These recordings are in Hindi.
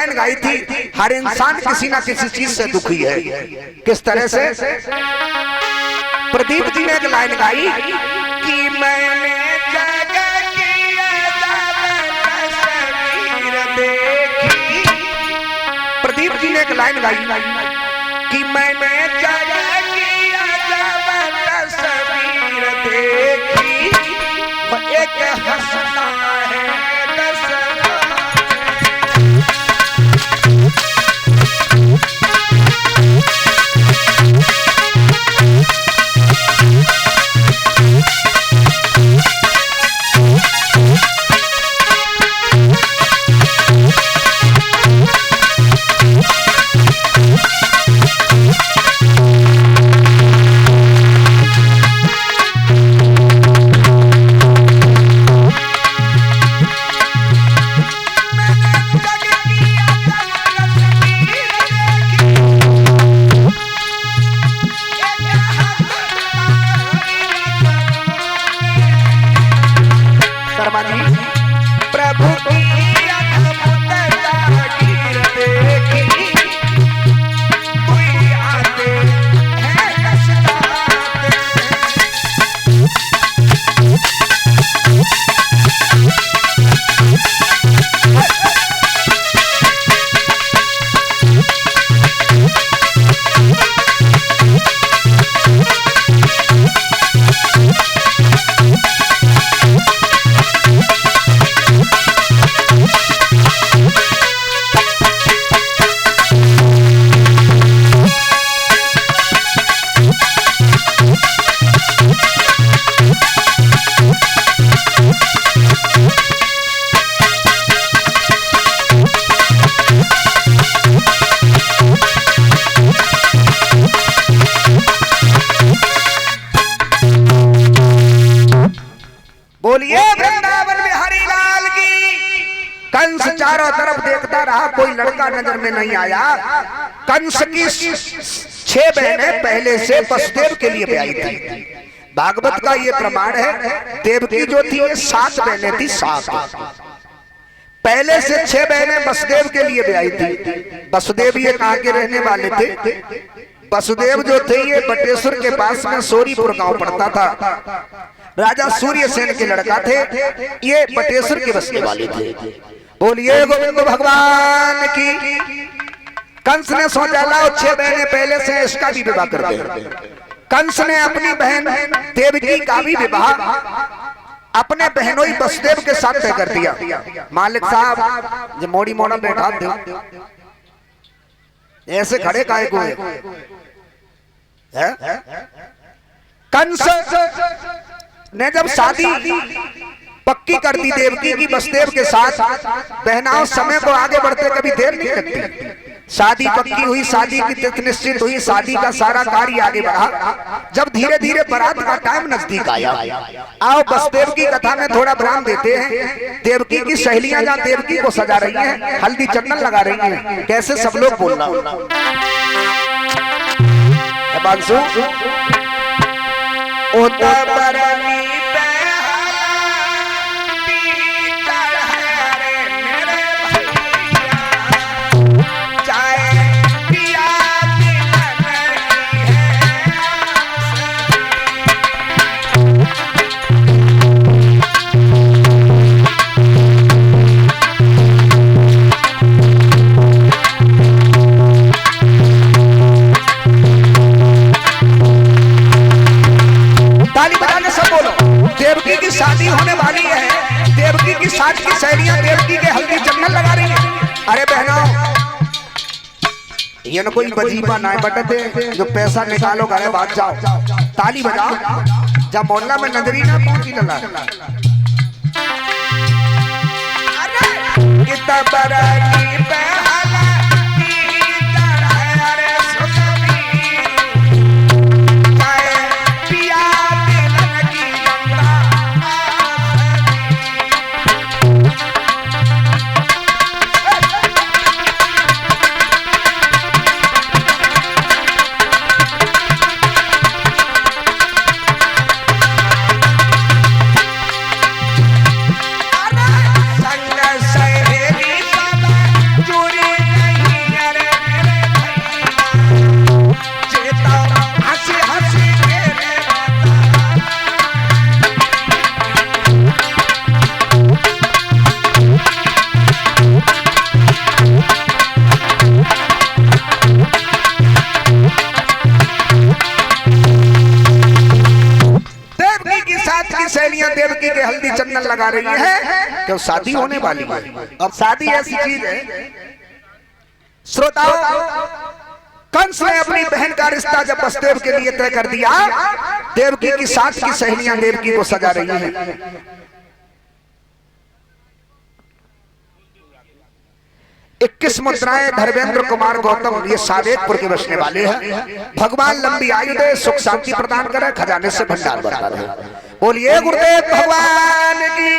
लाइन गाई थी, हर इंसान किसी ना किसी चीज से दुखी है। किस तरह से? प्रदीप जी ने एक लाइन गाई कि मैंने जगह की तस्वीर देखी। प्रदीप जी ने एक लाइन गाई कि मैंने जगह की तस्वीर देखी, एक हंसता है प्रभु की अद्भुत तारीफ देखी, कोई आते हैं रसदाते। बोलिए वृंदावन बिहारी लाल की। कंस चारों तरफ देखता रहा, कोई लड़का नजर में नहीं आया। कंस की 6 बहनें पहले से वसुदेव के लिए ब्याही थी। भागवत का ये प्रमाण है। देवकी जो थी ये 7 बहनें थी, 7 पहले से 6 बहनें वसुदेव के लिए ब्याही थी। वसुदेव ये कहाँ के रहने वाले थे? वसुदेव जो थे ये बटेश्वर के पास में सोरीपुर गांव पड़ता था। राजा सूर्यसेन के लड़का थे, ये बटेश्वर के बसने वाले थे। बोलिए गोविंद भगवान की। कंस ने सोचा लाओ 6 बहनें पहले से, इसका भी विवाह कर दे। कंस ने अपनी बहन देवकी का भी विवाह अपने बहनोई वसुदेव के साथ तय कर दिया। मालिक साहब जो मोड़ी मोड़ा बैठा दो, ऐसे खड़े काहे को है? कंस ने जब शादी पक्की कर दी देवकी की वसुदेव के साथ, बहनाओं समय को आगे बढ़ते कभी देर नहीं लगती। शादी पक्की हुई, शादी की तिथि निश्चित हुई, शादी का सारा कार्य आगे बढ़ा। जब धीरे धीरे बारात का टाइम नजदीक आया, आओ वसुदेव की कथा में थोड़ा विराम देते हैं। देवकी की सहेलियां जहाँ देवकी को सजा रही हैं, हल्दी चंदन लगा रही हैं, कैसे सब लोग बोलना बांसु देवकी की शादी होने वाली है। देवकी की साथ की सहेलियां देवकी के हल्दी चंदन लगा रही हैं। अरे बहनों, ये न कोई वजीफा ना बटते जो पैसा निकालो घरे भाग जाओ, ताली बजाओ। जब मोहल्ला में नजरी ना पहुंची लगा कितना बड़ा की पहला संग सहेली सब हल्दी चंदन लगा रही है कि शादी होने वाली है। अब शादी ऐसी चीज है श्रोताओं, कंस ने अपनी बहन का रिश्ता जब वसुदेव के लिए तय कर दिया, देवकी की साथ की सहेलियां देवकी को सजा रही हैं। 21 मुद्राएं धर्मेंद्र कुमार गौतम, ये सावेतपुर के बसने वाले हैं। भगवान लंबी आयु दे, सुख शांति प्रदान करे, खजाने से भंडार बढ़ा रहे। बोलिए गुरुदेव भगवान की।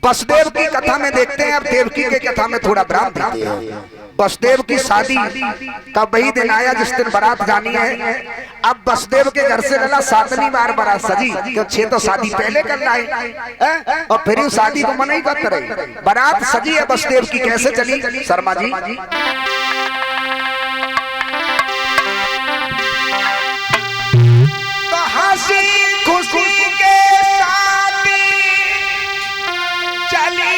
वसुदेव की कथा में देखते हैं, अब देवकी के कथा में थोड़ा विराम देते हैं। वसुदेव की शादी का वही दिन आया जिस दिन बारात जानी है। अब वसुदेव के घर से लला 7वीं बार बारात सजी, तो 6 तो शादी पहले कर लाए और फिर उस शादी को मना ही करते रहे। बारात सजी है वसुदेव की, कैसे चली शर्मा जी? तो हंसी खुशी के साथ चली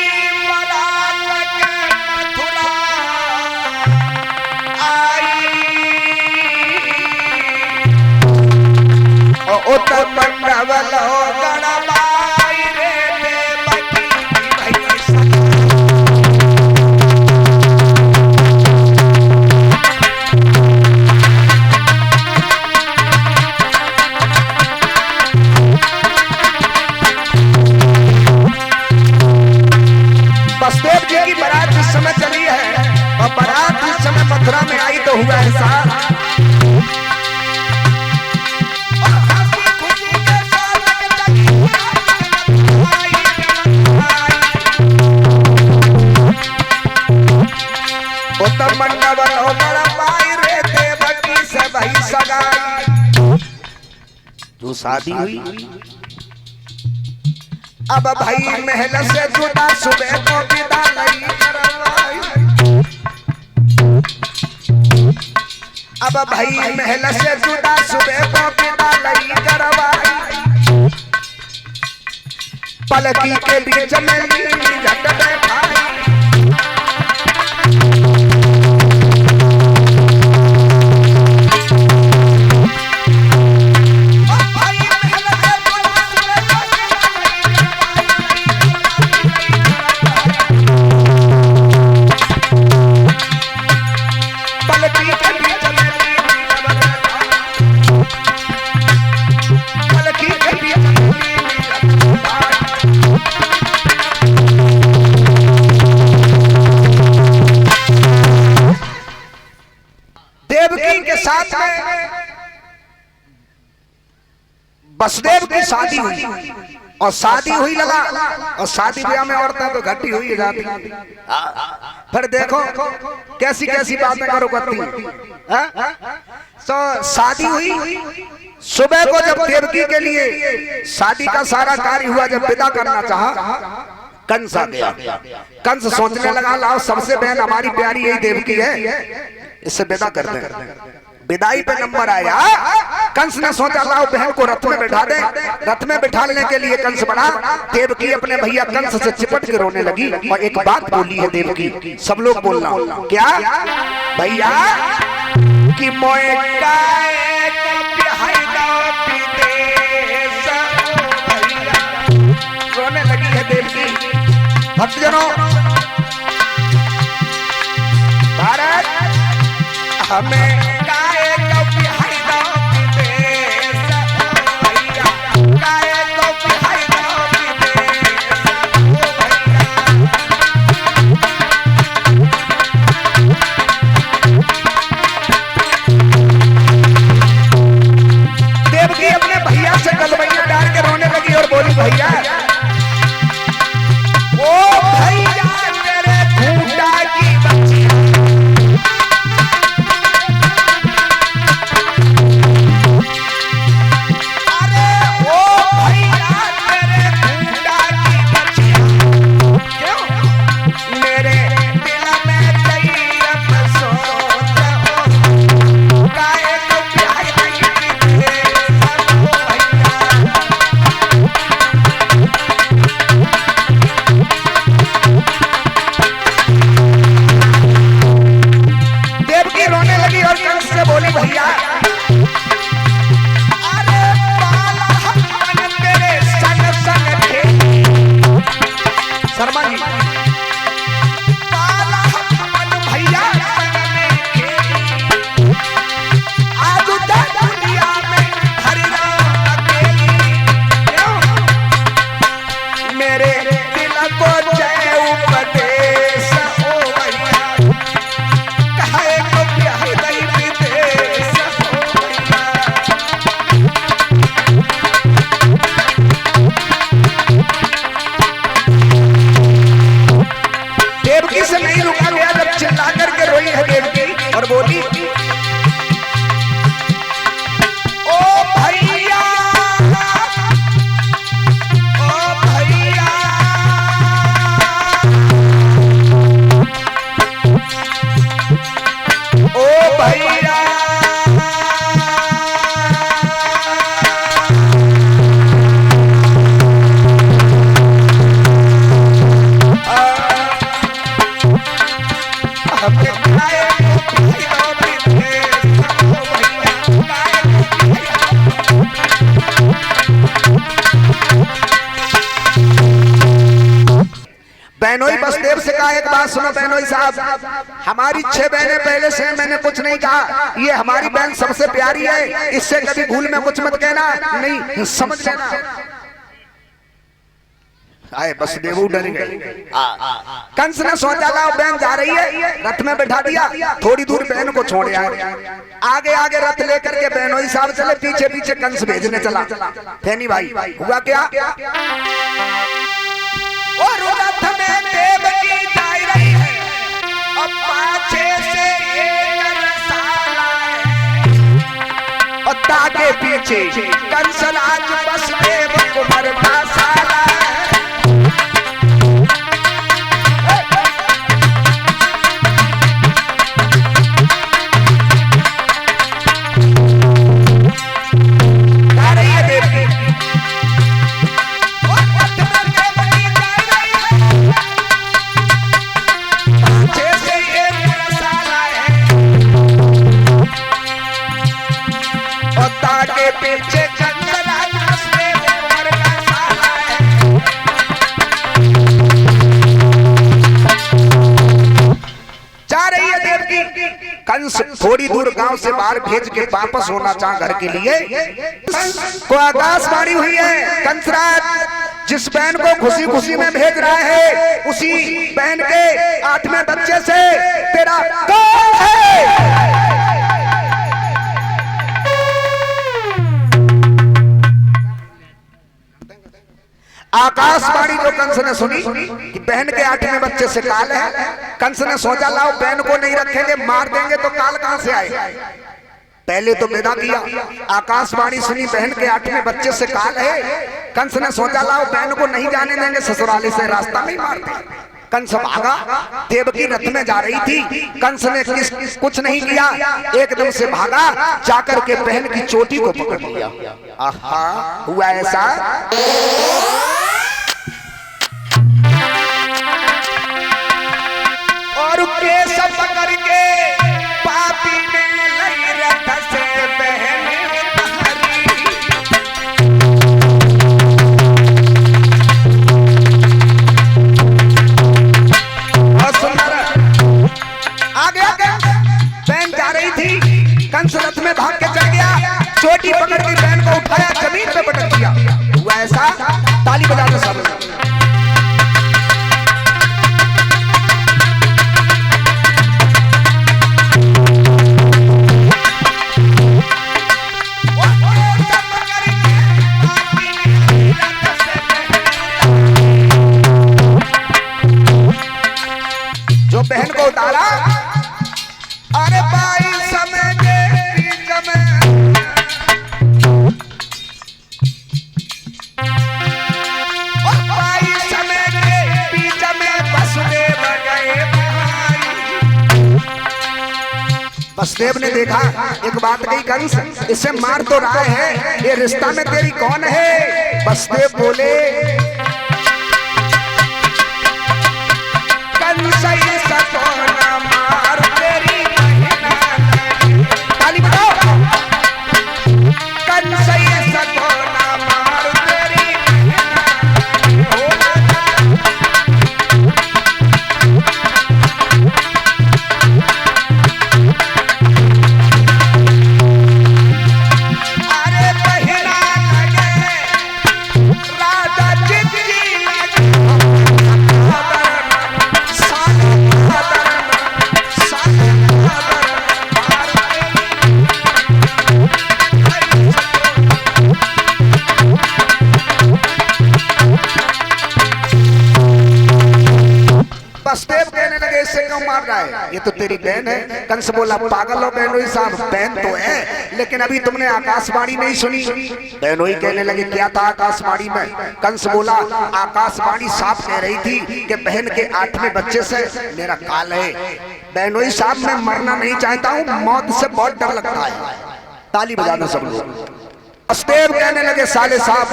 बारात के मथुरा उत्तर मंडल हो गणमाई रे देवकी भई वसुदेव जी की बारात जिस समय चली है और बारात जिस समय मथुरा में आई तो हुआ ऐसा मंडल हो गणमाई रे देवकी से भई सगाई। जो शादी हुई अब भाई महल से जुदा सुबह को विदा नहीं करवाई। अब भाई महल से जुदा सुबह को विदा नहीं करवाई। पलकी के बीच में नीली झट बैठाई। वसुदेव की शादी हुई और शादी हुई लगा और शादी ब्याह में औरतें तो घटी हुई जाती। फिर देखो कैसी कैसी बातें करो करती। तो शादी हुई, सुबह को जब देवकी के लिए शादी का सारा कार्य हुआ, जब विदा करना चाहा कंस आ गया। कंस सोचने लगा लाओ सबसे बहन हमारी प्यारी यही देवकी है, इससे विदा करते हैं। विदाई पे नंबर आया, कंस ने सोचा लाओ बहन को रथ में बैठा दे। रथ में बिठाने के लिए कंस बढ़ा। देवकी अपने भैया कंस से चिपट के रोने लगी और एक बात बोली है देवकी, सब लोग बोलना क्या? भैया कि मोए रोने लगी है देवकी। भक्तजनों, भारत हमें भैया ओ भैया तेरे खूंटा की बच्चियां अब गाए भाइयों विदेश हो भैया बहनोई बसदेव से कहा, एक बात सुनो बहनोई साहब, हमारी 6 बहनें पहले से, मैंने कुछ नहीं कहा, ये हमारी बहन सबसे प्यारी है, इससे कभी भूल में कुछ मत कहना, नहीं समझ लेना। आए बसदेव डर गए। कंस ने सोचा लाओ बहन जा रही है, रथ में बैठा दिया, थोड़ी दूर बहन को छोड़ आए, आगे आगे रथ लेकर के बहनोई साहब चले, पीछे पीछे कंस भेजने चला। फैनी भाई हुआ क्या, और रथ में देवकी जा रही है, अब पाछे से एक रसाला है, और ताके पीछे कंसराज बसदेव को मरता साला है। जा रही है देवकी, पीछे कंसराज बसदेव मरता साला है। जा रही है देवकी, कंस थोड़ी दूर गांव से बाहर भेज के वापस होना चाह घर के लिए, को आकाशवाणी हुई है, कंसराज जिस बहन को खुशी खुशी में भेज रहा है, उसी बहन के 8वें बच्चे से तेरा कौन है। आकाशवाणी जो कंस ने सुनी कि बहन के 8वें बच्चे से काल है, कंस ने सोचा लाओ बहन को नहीं रखेंगे, मार देंगे तो काल कहां से आए। पहले तो विदा किया, आकाशवाणी सुनी बहन के 8वें बच्चे से काल है, कंस ने सोचा लाओ बहन को नहीं जाने देंगे, ससुराली से रास्ता नहीं मारते। कंस भागा, देवकी रथ में जा रही थी, कंस ने कुछ नहीं किया, एकदम से भागा, जाकर के बहन की चोटी को पकड़ लिया। आहा, हुआ ऐसा, और केस पकड़ के पापी ने लई रथ से बहन बहन जा रही थी, कंस रथ में भाग के चढ़ गया, चोटी पकड़ के बहन को उठाया, जमीन पे पटक दिया। हुआ ऐसा, ताली बजा दो सब। जो बहन को उतारा, अरे भाई समय के बीच में, भाई समय के बीच में बसदेव गए भाई। बसदेव ने देखा, एक बात कही कंस, इसे मार तो रहा है, ये रिश्ता में तेरी कौन है। बसदेव बोले, कंस ऐसा कौन मार तेरी बहना, ताली बजाओ, कंस ऐसा कौन मार तेरी अरे बहना लगे राजा जिंदगी लगे, बसदेव कहने लगे इससे क्यों मार रहा है, ये तो तेरी बहन है। कंस बोला, पागल हो बहनोई साहब, बहन तो है, लेकिन अभी तुमने आकाशवाणी नहीं सुनी। बहनोई कहने लगे क्या था आकाशवाणी में। कंस बोला, आकाशवाणी साफ कह रही थी कि बहन के 8वें बच्चे से मेरा काल है। बहनोई साहब, मैं मरना नहीं चाहता हूँ, मौत से बहुत डर लगता है। ताली बजाना सब लोग। बसदेव कहने लगे, साले साहब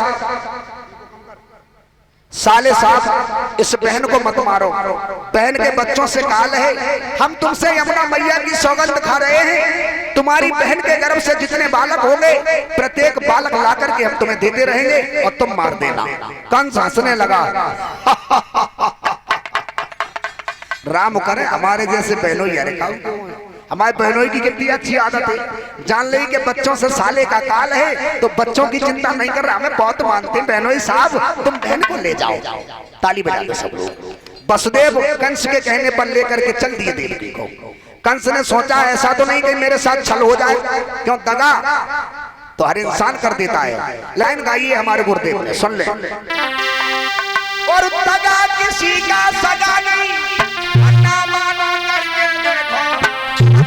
साले साहब इस बहन को मत मारो, बहन के बच्चों से काल है, हम तुमसे यमुना मैया की सौगंध खा रहे हैं, तुम्हारी बहन के गर्भ से जितने बालक होंगे प्रत्येक बालक ला करके हम तुम्हें देते रहेंगे और तुम मार देना। कंस हंसने लगा। राम करे हमारे जैसे बहनों ही, अरे हमारे बहनों की कितनी अच्छी आदत है, जान ली के बच्चों से साले का काल है तो बच्चों की चिंता नहीं कर रहा, हमें बहुत मानते हैं बहनों साहब, तुम बहन को ले जाओ। ताली बजा दो सब लोग। वसुदेव कंस के कहने पर लेकर के चल दिए देवकी को। कंस ने सोचा ऐसा तो नहीं कि मेरे साथ छल हो जाए, क्यों दगा तो हर इंसान कर देता है। लाइन गाइए हमारे गुरुदेव ने, सुन ले। और दगा किसी का सगा नहीं, अन्ना मानो करके देखो,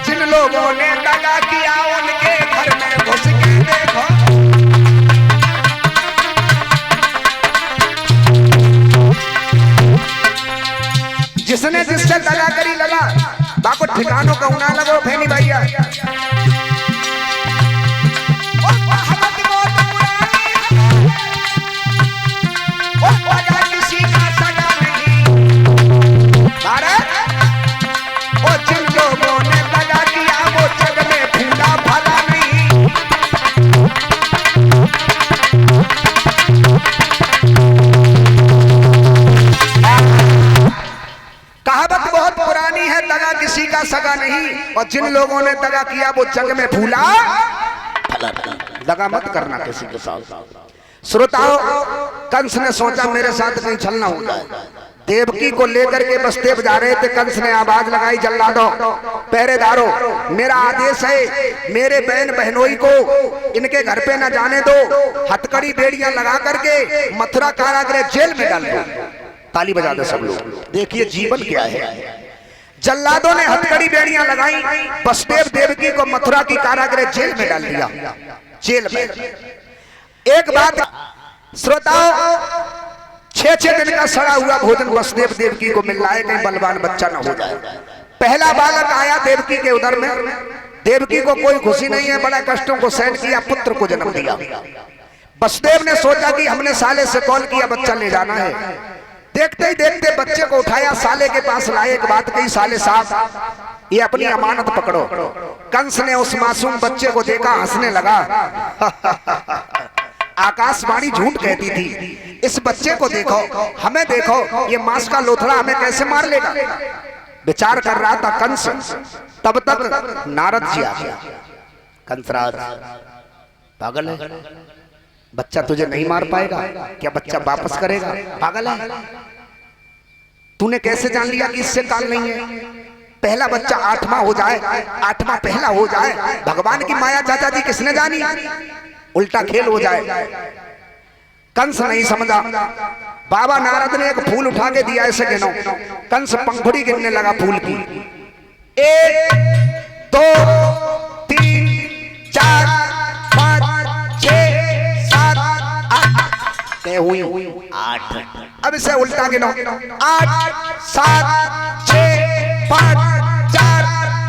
जिन लोगों ने दगा किया उनके घर में घुस के देखो। जिसने जिससे दगा करी लगा बाको ठिकानों का उना लगो फैनी भैया। सगा नहीं, और जिन लोगों ने दगा किया वो जग में फूला फला। दगा मत करना किसी के साथ। श्रोताओं, कंस ने सोचा मेरे साथ कहीं छलना हो जाए। देवकी को लेकर के बसदेव जा रहे थे, कंस ने आवाज लगाई, जल्लादो पहरेदारो मेरा आदेश है, मेरे बहन बहनोई को इनके घर पे न जाने दो, हथकड़ी बेड़ियां लगा करके मथुरा कारागृह जेल में डाल दो। ताली बजा दो सब लोग, देखिए जीवन क्या है। जल्लादों ने हथकड़ी बेड़ियां लगाई, वसुदेव देवकी को मथुरा की कारागृह जेल में डाल दिया। जेल में एक बात श्रोताओं, 6 दिन का सड़ा हुआ भोजन वसुदेव देवकी को मिल रहा है, कहीं बलवान बच्चा न हो जाए। पहला बालक आया देवकी के उदर में, देवकी को कोई खुशी नहीं है, बड़ा कष्टों को सहन किया, पुत्र को जन्म दिया। वसुदेव ने सोचा कि हमने साले से कॉल किया बच्चा ले जाना है। देखते ही देखते बच्चे को उठाया, साले के पास लाए, एक बात कही, साले साहब ये अपनी अमानत पकड़ो। कंस ने उस मासूम बच्चे को देखा, हंसने लगा। आकाशवाणी झूठ कहती थी, इस बच्चे को देखो, हमें देखो, ये मांस का लोथड़ा हमें कैसे मार लेगा। विचार कर रहा था कंस, तब तक नारद जी आ गया। कंसराज पागल है, बच्चा तुझे नहीं मार पाएगा क्या? बच्चा वापस करेगा? पागल है, तूने कैसे जान लिया कि इससे काल नहीं है? पहला बच्चा 8वां हो जाए, 8वां पहला हो जाए, भगवान की माया चाचा जी किसने जानी? उल्टा खेल हो जाए। कंस नहीं समझा। बाबा नारद ने एक फूल उठा के दिया, ऐसे गिनो। कंस पंखुड़ी गिनने लगा फूल की, 1 2 3 4 5 6 7 8 हुई 8। अब इसे उल्टा गिनो, 8 7 6 5 4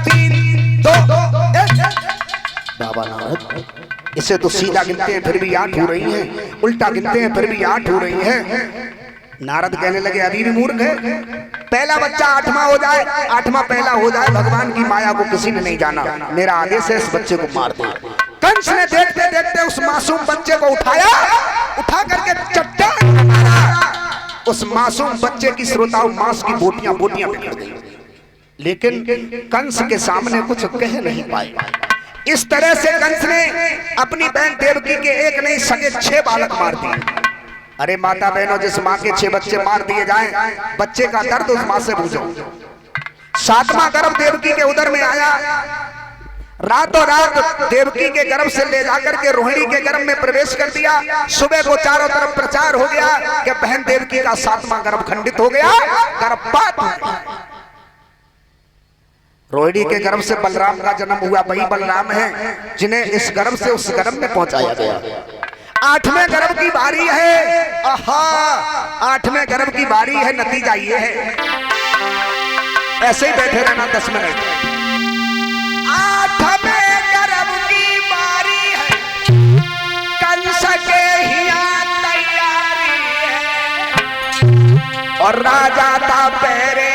3 2 1। बाबा नारद इसे तो सीधा गिनते हैं फिर भी 8 हो रही हैं, उल्टा गिनते हैं फिर भी 8 हो रही हैं। नारद कहने लगे अभी भी मूर्ख है, पहला बच्चा 8वां हो जाए, 8वां पहला हो जाए, भगवान की माया को किसी ने नहीं जाना, मेरा आदेश है इस बच्चे को मार दो। कंस ने देखते देखते उस मासूम बच्चे को उठाया, उठा करके चट्टान में मारा। उस मासूम बच्चे की श्रोताओं मांस की बोटियां बोटियां बिखर गई, लेकिन कंस के सामने कुछ कह नहीं पाए। इस तरह से कंस ने अपनी बहन देवकी के एक नहीं सगे 6 बालक मार दिए। अरे माता बहनों, जिस माँ के 6 बच्चे मार दिए जाएं, बच्चे का दर्द उस माँ से पूछो। 7वां गर्भ देवकी के उदर में आया, रातों रात देवकी के गर्भ से ले जाकर के रोहिणी के गर्भ में प्रवेश कर दिया। सुबह को चारों तरफ प्रचार हो गया कि बहन देवकी का 7वां गर्भ खंडित हो गया, गर्भपात हो गया। रोहिणी के गर्भ से बलराम का जन्म हुआ, वही बलराम है जिन्हें इस गर्भ से उस गर्भ में पहुंचाया गया। 8वें गर्भ की बारी है, आहा 8वें गर्भ की बारी है, नतीजा ये है। ऐसे ही बैठे रहना 10 मिनट। 8वें गर्भ की बारी है, कंस के हिया तैयारी है। और राजा था पैरे